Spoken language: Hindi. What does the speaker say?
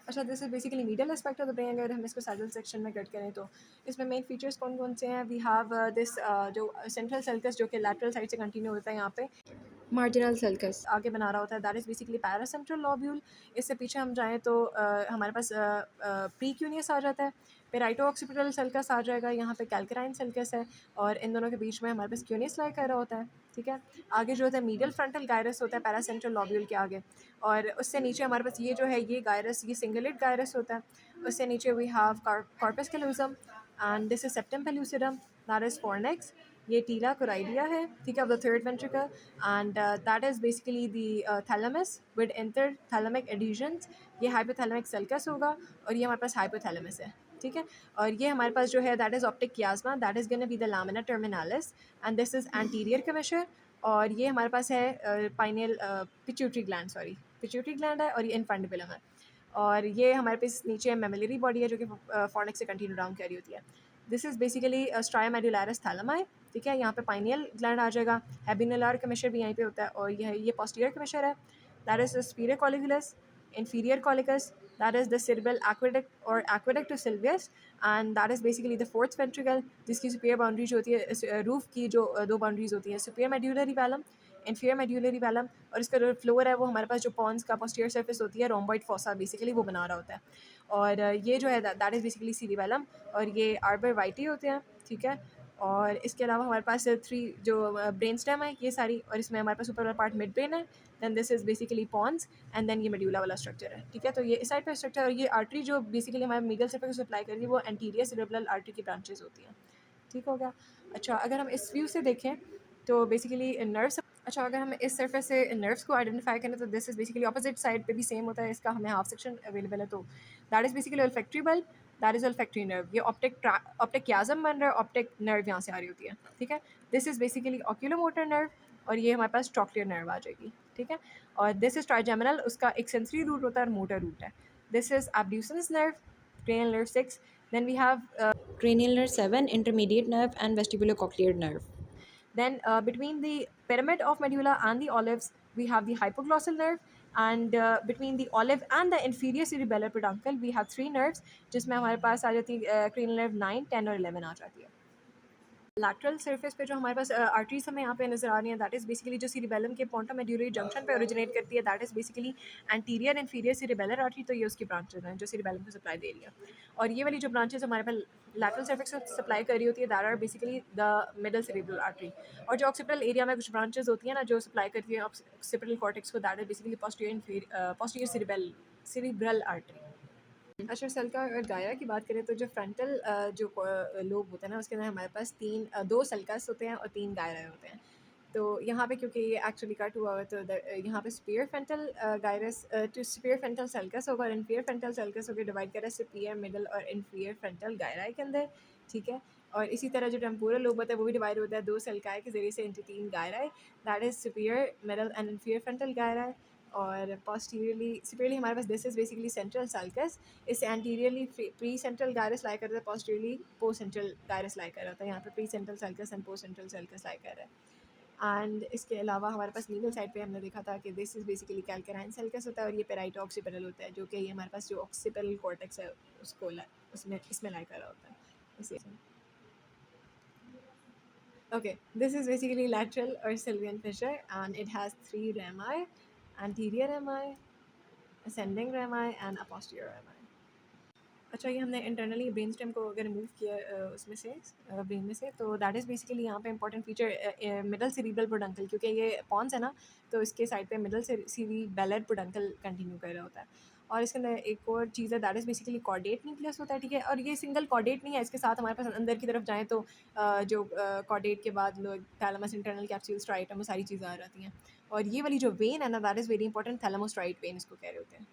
अच्छा, this is basically medial aspect of the brain. अगर हम इसको सैडल सेक्शन में कट करें तो इसमें मेन फीचर्स कौन-कौन से हैं? वी हैव दिस जो सेंट्रल सल्कस जो कि लैटरल साइड से कंटिन्यू होता है यहाँ पे, मार्जिनल सल्कस आगे बना रहा होता है, that is basically paracentral lobule. इससे पीछे हम जाएँ तो हमारे पास प्रीक्यूनियस आ जाता है, पेराइटो ऑक्सीपिटल सल्कस आ जाएगा, यहाँ पे कैल्कराइन सल्कस है और इन दोनों के बीच में हमारे पास क्यूनियस लाई कर रहा होता है, ठीक है। आगे जो होता है मीडियल फ्रंटल गायरस होता है पैरासेंट्रल लोब्यूल के आगे, और उससे नीचे हमारे पास ये जो है ये गायरस, ये सिंगुलेट गायरस होता है। उससे नीचे we have corpus callosum and this is septum pellucidum, that is fornix. ये टीला कोराइडिया है, ठीक है, of the third ventricle, and that is basically the thalamus with inter thalamic adhesions. ये हाइपोथैलेमिक सल्कस होगा और ये हमारे पास हाइपोथैलेमस है, ठीक है। और ये हमारे पास जो है that is optic chiasma, that is gonna be the lamina terminalis and this is anterior commissure. और ये हमारे पास है pineal pituitary gland, sorry pituitary gland है, और ये इन्फेंडिबुलम है। और ये हमारे पास नीचे मेमिलरी बॉडी है जो कि फॉर्निक्स से कंटिन्यू डाउन कैरी होती है। दिस इज़ बेसिकली स्ट्राया मेडुलैरिस थैलेमाई, ठीक है। यहाँ पे पाइनियल ग्लैंड आ जाएगा, एबिनुलर कमिशर भी यहीं पे होता है, और ये पोस्टीरियर कमिशर है, that is superior colliculus, inferior collicus, that is the cerebral aqueduct or aqueductus sylvius, and that is basically the fourth ventricle, जिसकी superior boundary जो होती है रूफ की जो दो बाउंड्रीज होती हैं, superior medullary velum, inferior medullary velum, और इसका जो फ्लोर है वो हमारे पास जो पॉन्स का posterior surface होती है रोम्बॉइड फोसा बेसिकली वो बना रहा होता है। और ये जो है दैट इज़ बेसिकली सीरिबेलम, और ये आर्बर वाइटी होते हैं, ठीक है। और इसके अलावा हमारे पास थ्री जो ब्रेन स्टेम है ये सारी, और इसमें हमारे पास ऊपर वाला पार्ट मिड ब्रेन है, then this is basically pons, and then ये मेड्यूला वाला स्ट्रक्चर है, ठीक है। तो ये इस साइड पर स्ट्रक्चर, और ये आर्टरी जो बेसिकली हमारे मीडियल सर्फेस को सप्लाई कर रही है वो एंटीरियर सेरेब्रल आर्टरी की ब्रांचेज होती हैं, ठीक हो गया। अच्छा, अगर हम इस व्यू से देखें तो बेसिकली नर्व्स, अच्छा अगर हम इस सरफेस से नर्व्स को आइडेंटिफाई करें तो this is basically opposite side पे भी सेम होता है, इसका हमें हाफ सेक्शन अवेलेबल है। तो that is basically olfactory bulb, that is olfactory nerve. ये ऑप्टिक क्याज़म बन रहा है, ऑप्टिक नर्व यहाँ से आ रही होती है, ठीक है। This is basically oculomotor nerve, और ये हमारे पास ट्रॉक्लियर नर्व आ जाएगी, ठीक है। और दिस इज़ ट्राइजेमिनल, उसका एक सेंसरी रूट होता है और मोटर रूट है। This is abducens nerve, cranial nerve 6, then we have cranial nerve 7, intermediate nerve, and vestibulocochlear nerve. Then between the pyramid of medulla and the olives, we have the hypoglossal nerve, and between the olive and the inferior cerebellar peduncle, we have three nerves, जिसमें हमारे पास आ जाती है cranial nerve 9, 10 और 11 आ जाती है। लैटरल सरफेस पे जो हमारे पास आर्टरीज हमें यहाँ पे नजर आ रही हैं, दैट इज़ बेसिकली जो सीरिबेलम के पोंटोमेड्यूलरी जंक्शन पे ओरिजिनेट करती है, that is basically anterior inferior cerebellar artery. तो ये उसकी ब्रांचेज हैं जो सीरिबेलम को सप्लाई दे रही है, और ये वाली जो ब्रांचेज हमारे पास लैटरल सरफेस को सप्लाई कर रही होती है, that are basically the middle cerebral artery. और जो ऑक्सीपिटल एरिया में कुछ ब्रांचेज होती हैं ना जो सप्लाई करती है ऑक्सीपिटल कॉर्टेक्स को, that is basically posterior cerebral artery. अच्छा, सल्का और गायरा की बात करें तो जो फ्रंटल लोब होता है ना उसके अंदर हमारे पास दो सल्कस होते हैं और तीन गायरा होते हैं। तो यहाँ पे क्योंकि ये एक्चुअली कट हुआ हुआ है तो यहाँ पे superior frontal gyrus to superior frontal sulcus होगा और इन्फीरियर फ्रंटल सल्कस होकर डिवाइड करा सुपीरियर मिडल और इन्फीरियर फ्रंटल गायरा के अंदर, ठीक है। और इसी तरह जो टेम्पोरल लोब होता है वो भी डिवाइड होता है दो सल्काए के जरिए से इंटू तीन gyri, that is superior middle and inferior frontal gyri. और सुपीरियरली हमारे पास this is basically central sulcus, इससे anteriorly pre central gyrus lie करता है, posteriorly post central gyrus lie कर रहा था। यहाँ पे pre central sulcus and post central sulcus lie कर रहा है। एंड इसके अलावा हमारे पास लीगल साइड पे हमने देखा था कि दिस इज़ बेसिकली कैल्कराइन सल्कस होता है, और ये पेराइटो ऑक्सीपिटल होता है जो कि ये हमारे पास जो ऑक्सीपिटल कॉर्टेक्स है उसको उसमें इसमें लाई कर रहा होता है इसे। Okay, this is basically lateral or sylvian fissure, and it has three rami: anterior rami, ascending rami, and a posterior rami. अच्छा, ये हमने इंटरनली ब्रेन स्टेम को अगर रिमूव किया उसमें से ब्रेन में से, तो दैट इज़ बेसिकली यहाँ पे इंपॉर्टेंट फीचर मिडल सेरिब्रल पोडंकल, क्योंकि ये पॉन्स है ना तो इसके साइड पे मिडल सेरिब्रल पोडंकल कंटिन्यू कर रहा होता है। और इसके अंदर एक और चीज़ है that is basically chordate nucleus होता है, ठीक है। और ये सिंगल कॉर्डेट नहीं है, इसके साथ हमारे पास अंदर की तरफ जाएँ तो जो कॉर्डेट के बाद लोग थैलेमस, इंटरनल कैप्सूल, स्ट्राइटम, वो सारी चीज़ें आ जाती हैं। और ये वाली जो वेन है ना that is very important, thalamostriate vein इसको कह रहे होते हैं।